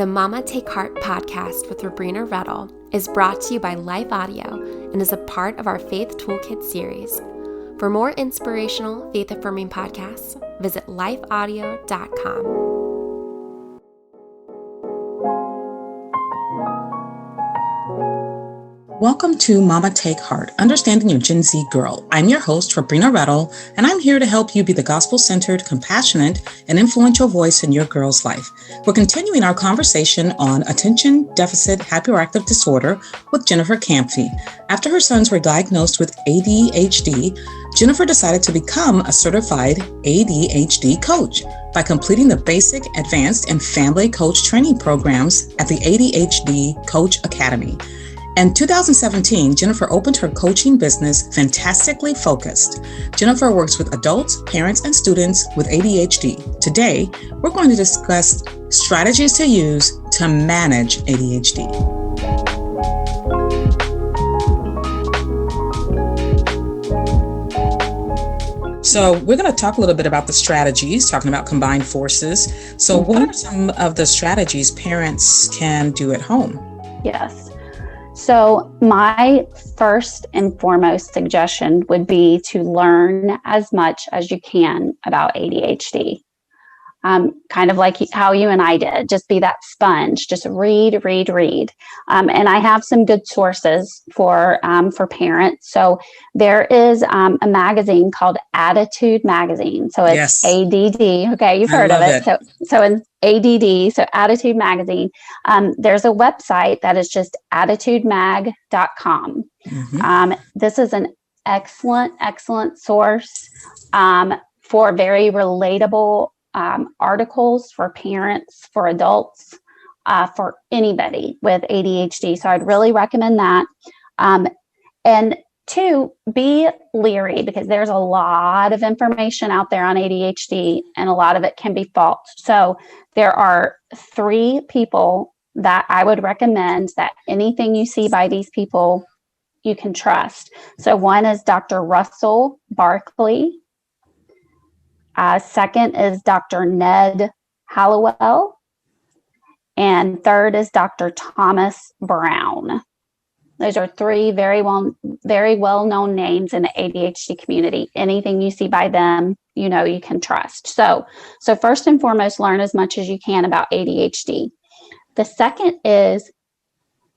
The Mama Take Heart podcast with Robrenna is brought to you by Life Audio and is a part of our Faith Toolkit series. For more inspirational, faith-affirming podcasts, visit lifeaudio.com. Welcome to Mama Take Heart, Understanding Your Gen Z Girl. I'm your host, Robrenna, and I'm here to help you be the gospel-centered, compassionate, and influential voice in your girl's life. We're continuing our conversation on attention deficit hyperactive disorder with Jennifer Kampfe. After her sons were diagnosed with ADHD, Jennifer decided to become a certified ADHD coach by completing the basic, advanced, and family coach training programs at the ADHD Coach Academy. In 2017, Jennifer opened her coaching business, Fantastically Focused. Jennifer works with adults, parents, and students with ADHD. Today, we're going to discuss strategies to use to manage ADHD. So we're going to talk a little bit about the strategies, talking about combined forces. So what are some of the strategies parents can do at home? Yes. So my first and foremost suggestion would be to learn as much as you can about ADHD. Kind of like how you and I did, just be that sponge, just read. And I have some good sources for parents. So there is a magazine called Attitude Magazine. So it's ADD. Okay, you've heard of it. So in ADD, so Attitude Magazine, there's a website that is just attitudemag.com. This is an excellent source for very relatable articles for parents, for adults, for anybody with ADHD. So I'd really recommend that. And two, be leery because there's a lot of information out there on ADHD and a lot of it can be false. So there are 3 people that I would recommend that anything you see by these people, you can trust. So one is Dr. Russell Barkley. Second is Dr. Ned Hallowell. And third is Dr. Thomas Brown. Those are 3 very well-known names in the ADHD community. Anything you see by them, you know you can trust. So first and foremost, learn as much as you can about ADHD. The second is,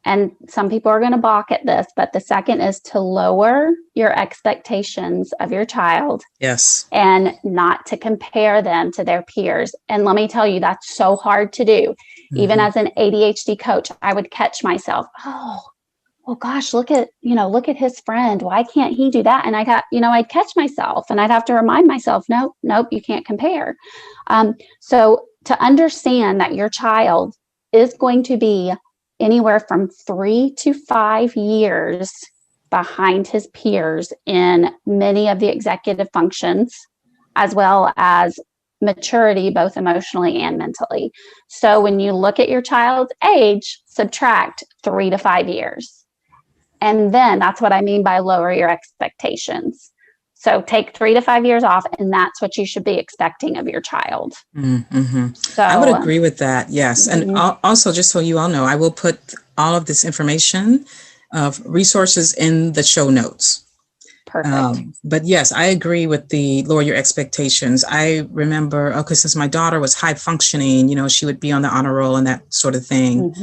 and some people are going to balk at this, but the second is to lower your expectations of your child. Yes. And not to compare them to their peers. And let me tell you, that's so hard to do. Even as an ADHD coach, I would catch myself, well, gosh, look at his friend. Why can't he do that? And I'd catch myself and I'd have to remind myself, nope, you can't compare. So to understand that your child is going to be anywhere from 3 to 5 years behind his peers in many of the executive functions, as well as maturity, both emotionally and mentally. So when you look at your child's age, subtract 3 to 5 years. And then that's what I mean by lower your expectations. So take 3 to 5 years off, and that's what you should be expecting of your child. So I would agree with that. Yes. And also, just so you all know, I will put all of this information of resources in the show notes. Perfect. But yes, I agree with the lower your expectations. I remember, since my daughter was high functioning, she would be on the honor roll and that sort of thing.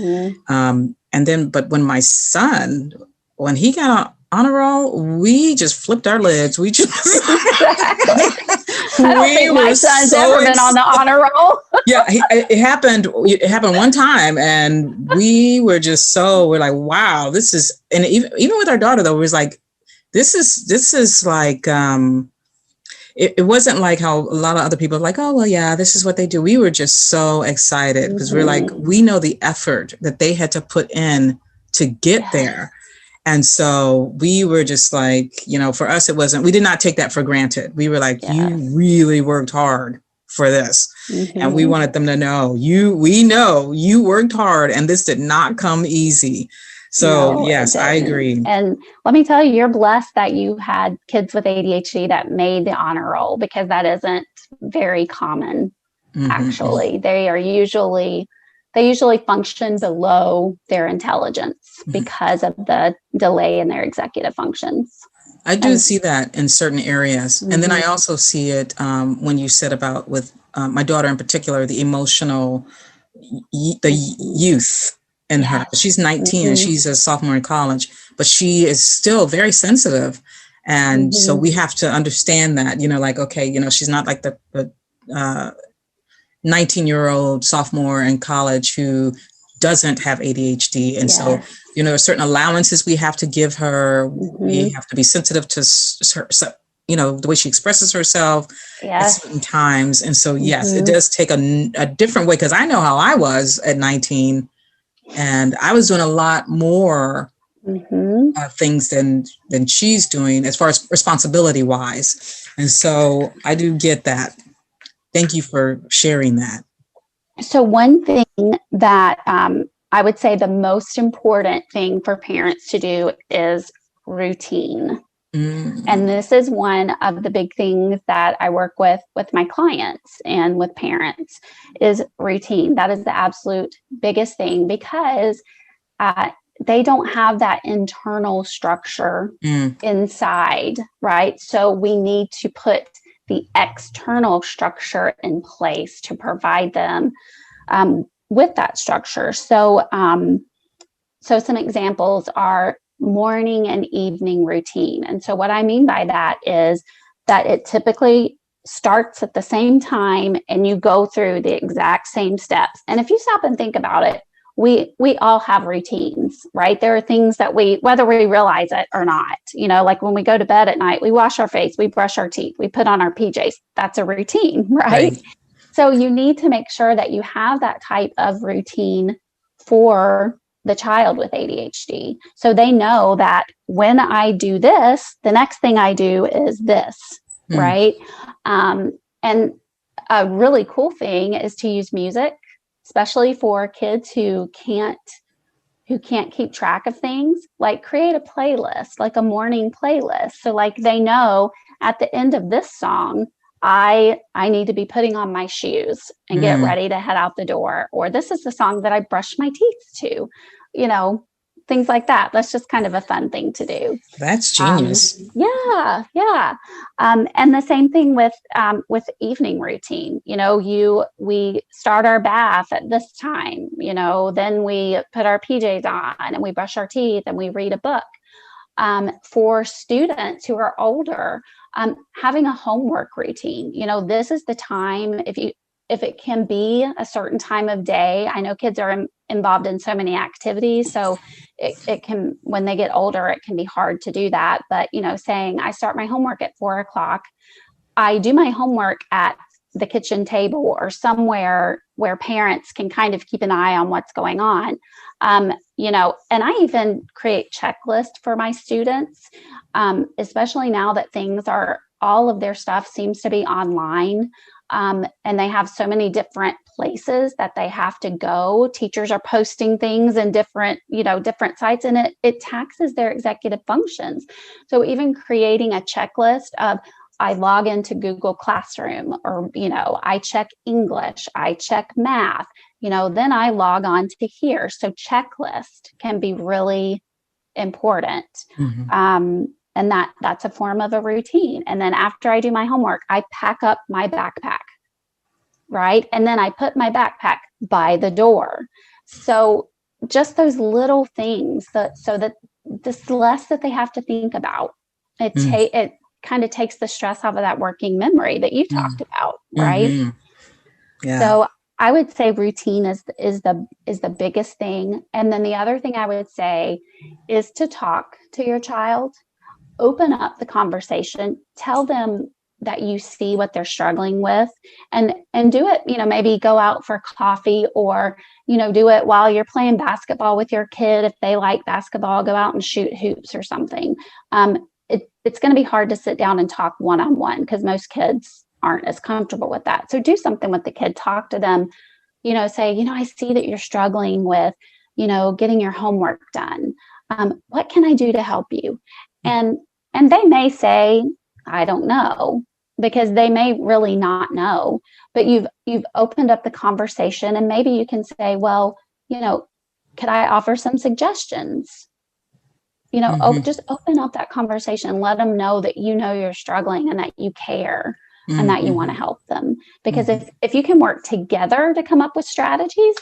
But when my son, when he got on honor roll, we just flipped our lids. We just I don't think my son's ever been on the honor roll. Yeah, it happened. It happened one time, and we're like, wow, this is. And even with our daughter, though, it was like, this is like. It wasn't like how a lot of other people are like, oh, well, yeah, this is what they do. We were just so excited because we're like, we know the effort that they had to put in to get there. And so we were just like, for us, we did not take that for granted. We were like, you really worked hard for this. And we wanted them to know, we know you worked hard and this did not come easy. So yes, I agree. And let me tell you, you're blessed that you had kids with ADHD that made the honor roll because that isn't very common. Actually, they are usually they usually function below their intelligence because of the delay in their executive functions. I do see that in certain areas. And then I Mm-hmm. also see it when you said about with my daughter in particular, the emotional, the youth in her. She's 19 and she's a sophomore in college, but she is still very sensitive. And so we have to understand that, like, okay, she's not like the 19-year-old sophomore in college who doesn't have ADHD. And so, certain allowances we have to give her. We have to be sensitive to her, the way she expresses herself at certain times. And so, yes, it does take a different way, because I know how I was at 19, and I was doing a lot more things than she's doing as far as responsibility wise. And so I do get that. Thank you for sharing that. So one thing that I would say the most important thing for parents to do is routine. And this is one of the big things that I work with my clients and with parents is routine. That is the absolute biggest thing, because they don't have that internal structure inside, right? So we need to put the external structure in place to provide them with that structure. So, so some examples are morning and evening routine. And so what I mean by that is that it typically starts at the same time and you go through the exact same steps. And if you stop and think about it, we all have routines, right? There are things that whether we realize it or not, like when we go to bed at night, we wash our face, we brush our teeth, we put on our PJs. That's a routine, right? So you need to make sure that you have that type of routine for the child with ADHD. So they know that when I do this, the next thing I do is this, right? And a really cool thing is to use music, especially for kids who can't keep track of things. Like create a playlist, like a morning playlist. So like they know at the end of this song, I need to be putting on my shoes and get ready to head out the door. Or this is the song that I brush my teeth to, things like that. That's just kind of a fun thing to do. That's genius. Yeah. And the same thing with evening routine. We start our bath at this time, then we put our PJs on and we brush our teeth and we read a book. For students who are older, having a homework routine, this is the time, if it can be a certain time of day. I know kids are involved in so many activities, so it can, when they get older, it can be hard to do that. But, saying I start my homework at 4:00, I do my homework at the kitchen table or somewhere where parents can kind of keep an eye on what's going on. And I even create checklists for my students, especially now that all of their stuff seems to be online. And they have so many different places that they have to go. Teachers are posting things in different sites, and it taxes their executive functions. So even creating a checklist of, I log into Google Classroom, or, I check English, I check math, then I log on to here. So checklist can be really important. And that's a form of a routine. And then after I do my homework, I pack up my backpack, right? And then I put my backpack by the door. So just those little things so that this less that they have to think about. It kind of takes the stress off of that working memory that you talked about, right? Yeah. So I would say routine is the biggest thing. And then the other thing I would say is to talk to your child, open up the conversation, tell them that you see what they're struggling with, and do it, maybe go out for coffee, or, do it while you're playing basketball with your kid. If they like basketball, go out and shoot hoops or something. It's going to be hard to sit down and talk one-on-one because most kids aren't as comfortable with that. So do something with the kid, talk to them, say, I see that you're struggling with, getting your homework done. What can I do to help you? And they may say, I don't know, because they may really not know, but you've opened up the conversation, and maybe you can say, well, could I offer some suggestions? Just open up that conversation, let them know that you're struggling and that you care and that you want to help them. Because if you can work together to come up with strategies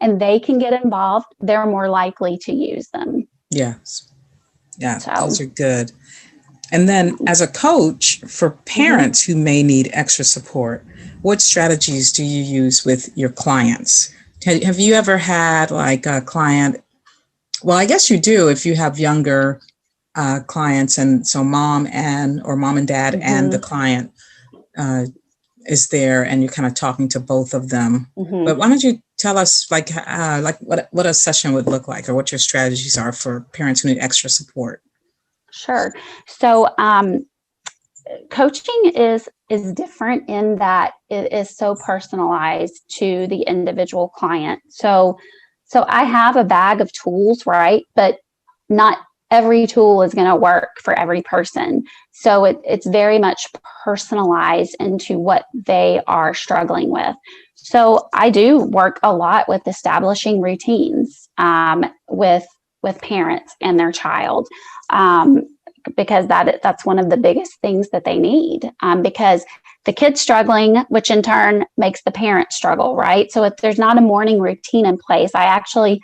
and they can get involved, they're more likely to use them. Yes. Yeah, those are good. And then as a coach for parents who may need extra support, what strategies do you use with your clients? Have you ever had like a client? Well, I guess you do if you have younger clients, and so mom and dad and the client is there, and you're kind of talking to both of them. But why don't you tell us like what a session would look like, or what your strategies are for parents who need extra support? Sure. So coaching is different in that it is so personalized to the individual client. So I have a bag of tools, right? But not every tool is going to work for every person. So it's very much personalized into what they are struggling with. So I do work a lot with establishing routines with parents and their child, because that's one of the biggest things that they need, because the kid's struggling, which in turn makes the parent struggle, right? So if there's not a morning routine in place, I actually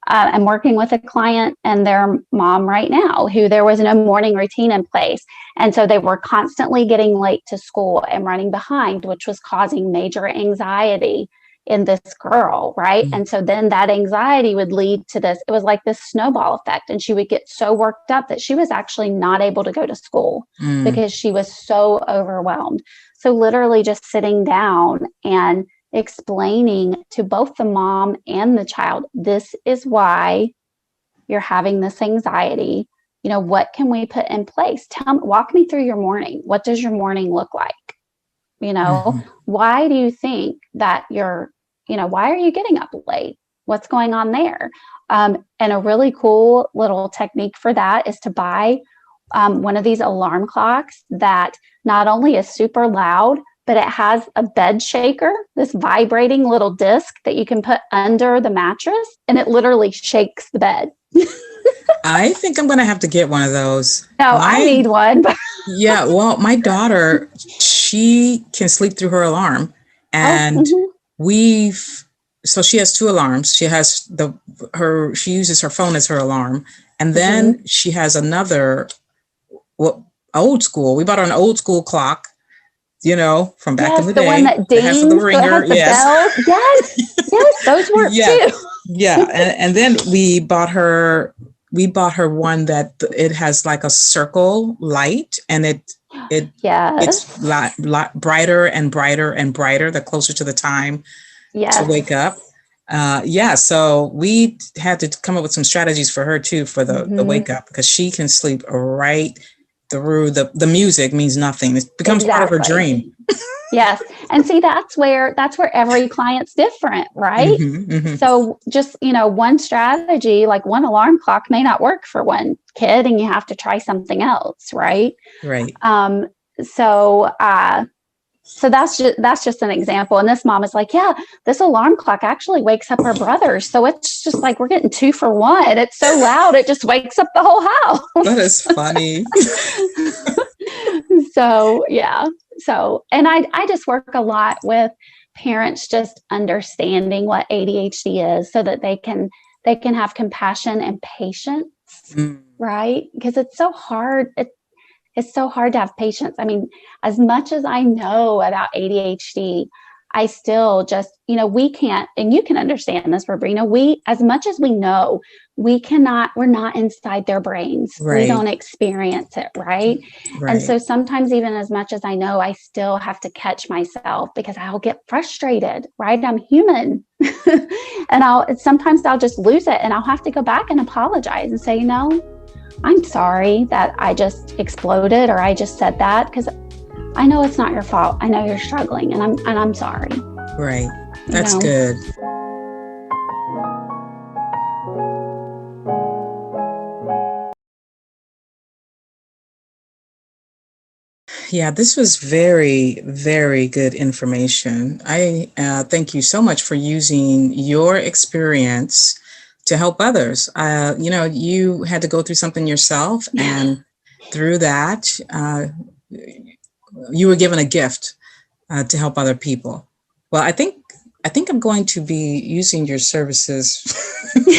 am working with a client and their mom right now who there was no morning routine in place. And so they were constantly getting late to school and running behind, which was causing major anxiety in this girl, right? And so then that anxiety would lead to this, it was like this snowball effect. And she would get so worked up that she was actually not able to go to school because she was so overwhelmed. So literally just sitting down and explaining to both the mom and the child, this is why you're having this anxiety. What can we put in place? Walk me through your morning. What does your morning look like? Why do you think that why are you getting up late? What's going on there? And a really cool little technique for that is to buy one of these alarm clocks that not only is super loud, but it has a bed shaker, this vibrating little disc that you can put under the mattress, and it literally shakes the bed. I think I'm going to have to get one of those. No, I need one. Yeah, well, my daughter, she can sleep through her alarm, and so she has two alarms. She has she uses her phone as her alarm, and then she has another old school. We bought her an old school clock, from back in the day. The one that dings, the ringer. Yes. Yes, those work too. Yeah, and then we bought her one that it has like a circle light, and it's lot brighter and brighter and brighter the closer to the time to wake up. So we had to come up with some strategies for her too, for the wake up, because she can sleep right through the music means nothing. It becomes part of her dream. Yes. And see, that's where every client's different, right? So just, one strategy, like one alarm clock may not work for one kid, and you have to try something else. Right. Right. So that's just an example. And this mom is like, yeah, this alarm clock actually wakes up her brothers. So it's just like, we're getting 2 for 1. It's so loud. It just wakes up the whole house. That is funny. So, yeah. So, and I just work a lot with parents just understanding what ADHD is so that they can have compassion and patience, right? Because it's so hard. It's so hard to have patience. I mean, as much as I know about ADHD, I still just, we can't, and you can understand this, Robrenna, as much as we know, we're not inside their brains. Right. We don't experience it. Right. And so sometimes, even as much as I know, I still have to catch myself because I'll get frustrated, right? I'm human. And sometimes I'll just lose it, and I'll have to go back and apologize and say, I'm sorry that I just exploded or I just said that, because I know it's not your fault. I know you're struggling, and I'm sorry. Right. That's good. Yeah, this was very, very good information. I thank you so much for using your experience to help others. You had to go through something yourself, and through that, you were given a gift to help other people. Well, I think I'm going to be using your services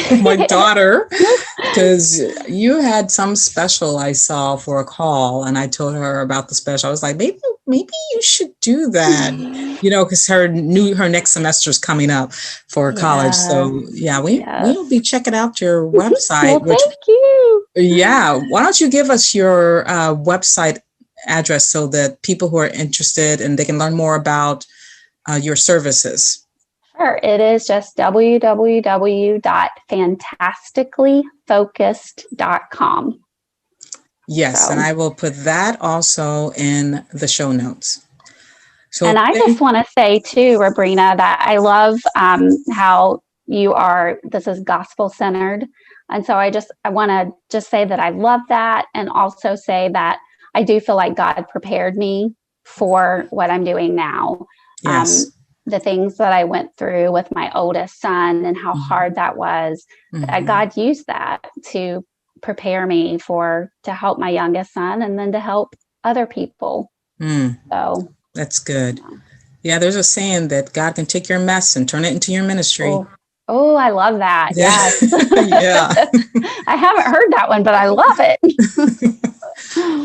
for my daughter, because you had some special I saw for a call, and I told her about the special. I was like, maybe you should do that, because her next semester is coming up for college. So yeah, we'll be checking out your website. Well, thank you. Yeah, why don't you give us your website address so that people who are interested and they can learn more about your services? Sure. It is just www.fantasticallyfocused.com. Yes, and I will put that also in the show notes. So, and I just want to say too, Robrenna, that I love how you are, this is gospel centered. And so I want to just say that I love that, and also say that I do feel like God prepared me for what I'm doing now. Yes. The things that I went through with my oldest son and how hard that was, that God used that to prepare me to help my youngest son, and then to help other people. So that's good. Yeah, there's a saying that God can take your mess and turn it into your ministry. Oh, I love that. Yes. Yeah. I haven't heard that one, but I love it.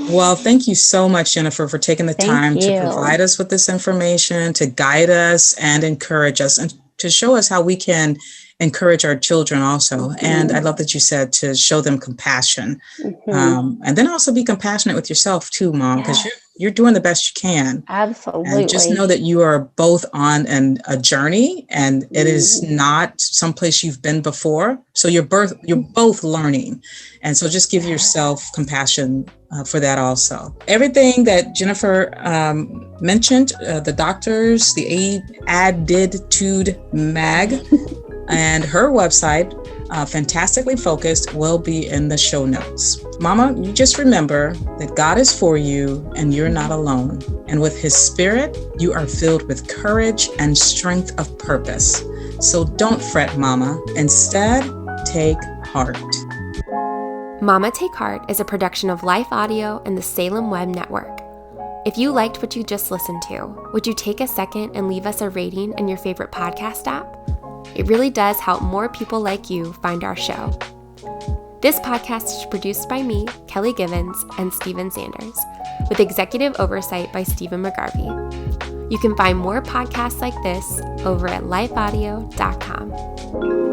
Well, thank you so much, Jennifer, for taking the time to provide us with this information, to guide us and encourage us, and to show us how we can encourage our children also. And I love that you said to show them compassion. And then also be compassionate with yourself too, Mom, because you're doing the best you can. Absolutely. And just know that you are both on a journey, and it is not someplace you've been before. So you're both learning. And so just give yourself compassion for that also. Everything that Jennifer mentioned, the doctors, the Attitude Mag, and her website, Fantastically Focused, will be in the show notes. Mama, you just remember that God is for you and you're not alone. And with His Spirit, you are filled with courage and strength of purpose. So don't fret, Mama. Instead, take heart. Mama Take Heart is a production of Life Audio and the Salem Web Network. If you liked what you just listened to, would you take a second and leave us a rating in your favorite podcast app? It really does help more people like you find our show. This podcast is produced by me, Kelly Givens, and Steven Sanders, with executive oversight by Stephen McGarvey. You can find more podcasts like this over at lifeaudio.com.